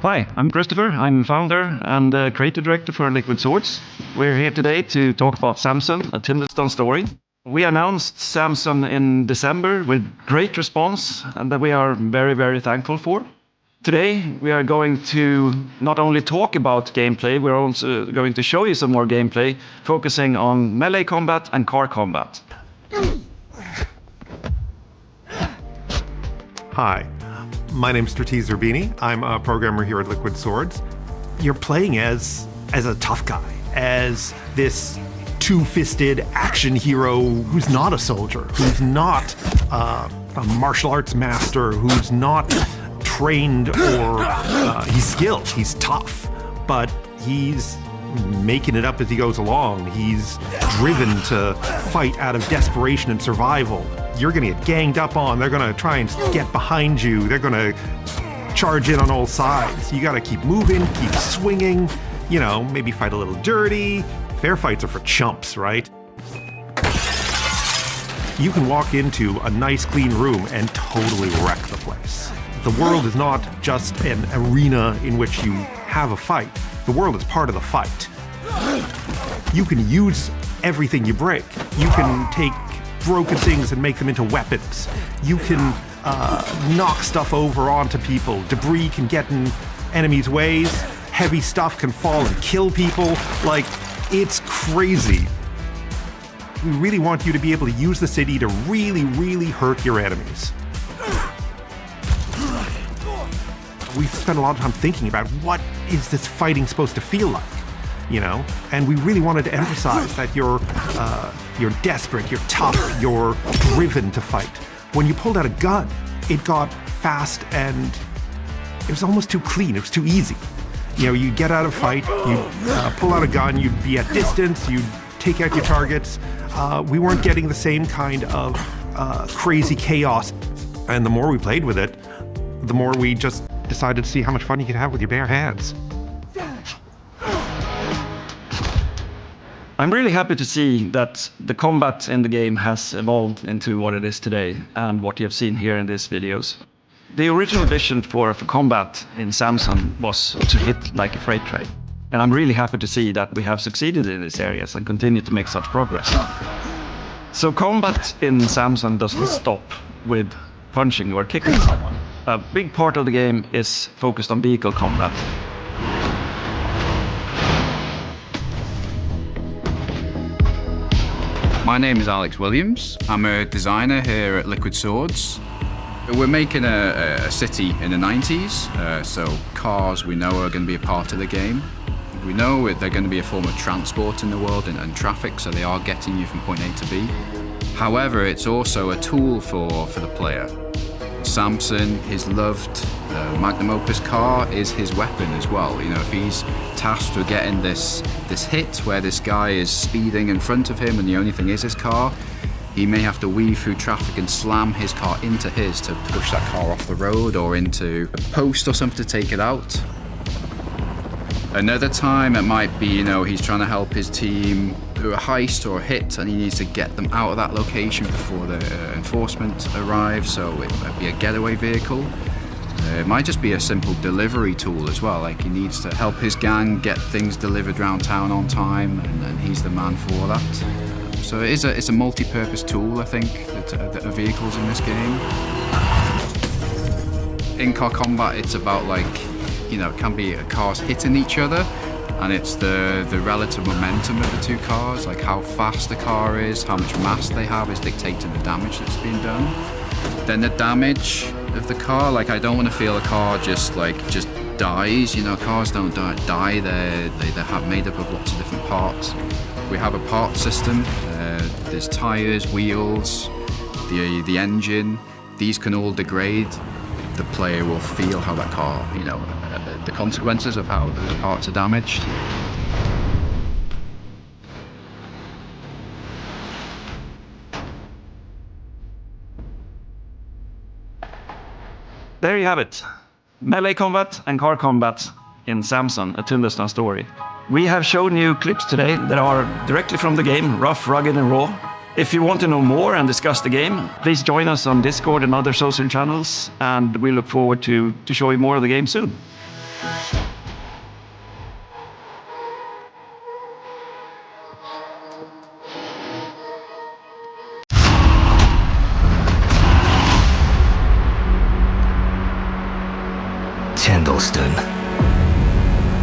Hi, I'm Christopher. I'm founder and creative director for Liquid Swords. We're here today to talk about SAMSON, a Timberstone story. We announced SAMSON in December with great response and that we are very, very thankful for. Today, we are going to not only talk about gameplay, we're also going to show you some more gameplay, focusing on melee combat and car combat. Hi, my name's Stratiz Zerbini. I'm a programmer here at Liquid Swords. You're playing as a tough guy, as this two-fisted action hero who's not a soldier, who's not a martial arts master, who's not trained or he's skilled, he's tough, but he's making it up as he goes along. He's driven to fight out of desperation and survival. You're gonna get ganged up on, they're gonna try and get behind you, they're gonna charge in on all sides. You gotta keep moving, keep swinging, you know, maybe fight a little dirty. Fair fights are for chumps, right? You can walk into a nice clean room and totally wreck the place. The world is not just an arena in which you have a fight. The world is part of the fight. You can use everything you break. You can take broken things and make them into weapons. You can knock stuff over onto people. Debris can get in enemies' ways. Heavy stuff can fall and kill people. Like, it's crazy. We really want you to be able to use the city to really, really hurt your enemies. We've spent a lot of time thinking about what is this fighting supposed to feel like, you know? And we really wanted to emphasize that you're desperate, you're tough, you're driven to fight. When you pulled out a gun, it got fast and it was almost too clean, it was too easy. You know, you get out of a fight, you pull out a gun, you'd be at distance, you'd take out your targets. We weren't getting the same kind of crazy chaos. And the more we played with it, the more we just decided to see how much fun you could have with your bare hands. I'm really happy to see that the combat in the game has evolved into what it is today and what you have seen here in these videos. The original vision for combat in SAMSON was to hit like a freight train. And I'm really happy to see that we have succeeded in these areas and continue to make such progress. So combat in SAMSON doesn't stop with punching or kicking someone. A big part of the game is focused on vehicle combat. My name is Alex Williams. I'm a designer here at Liquid Swords. We're making a city in the 90s, so cars we know are going to be a part of the game. We know they're going to be a form of transport in the world and traffic, so they are getting you from point A to B. However, it's also a tool for the player. SAMSON, his loved magnum opus car, is his weapon as well. You know, if he's tasked with getting this hit where this guy is speeding in front of him and the only thing is his car, he may have to weave through traffic and slam his car into his to push that car off the road or into a post or something to take it out. Another time it might be, you know, he's trying to help his team do a heist or a hit and he needs to get them out of that location before the enforcement arrives, so it might be a getaway vehicle. It might just be a simple delivery tool as well, like he needs to help his gang get things delivered around town on time and he's the man for that. So it's a multi-purpose tool, I think, that are vehicles in this game. In car combat, it's about, like, you know, it can be cars hitting each other, and it's the relative momentum of the two cars, like how fast the car is, how much mass they have is dictating the damage that's being done. Then the damage of the car, like I don't want to feel a car just dies, you know, cars don't die, they're made up of lots of different parts. We have a part system, there's tires, wheels, the engine, these can all degrade. The player will feel how that car, you know, the consequences of how the parts are damaged. There you have it. Melee combat and car combat in SAMSON, a Timberstone story. We have shown you clips today that are directly from the game, rough, rugged and raw. If you want to know more and discuss the game, please join us on Discord and other social channels, and we look forward to show you more of the game soon. Tindleston,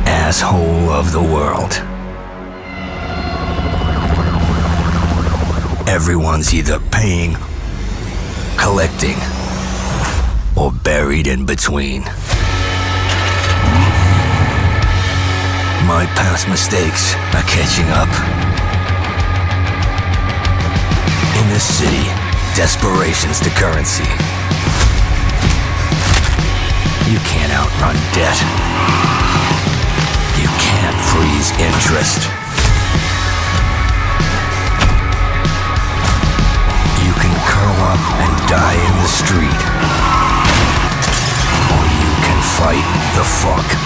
asshole of the world. Everyone's either paying, collecting, or buried in between. My past mistakes are catching up. In this city, desperation's the currency. You can't outrun debt. You can't freeze interest. You can curl up and die in the street. Or you can fight the fuck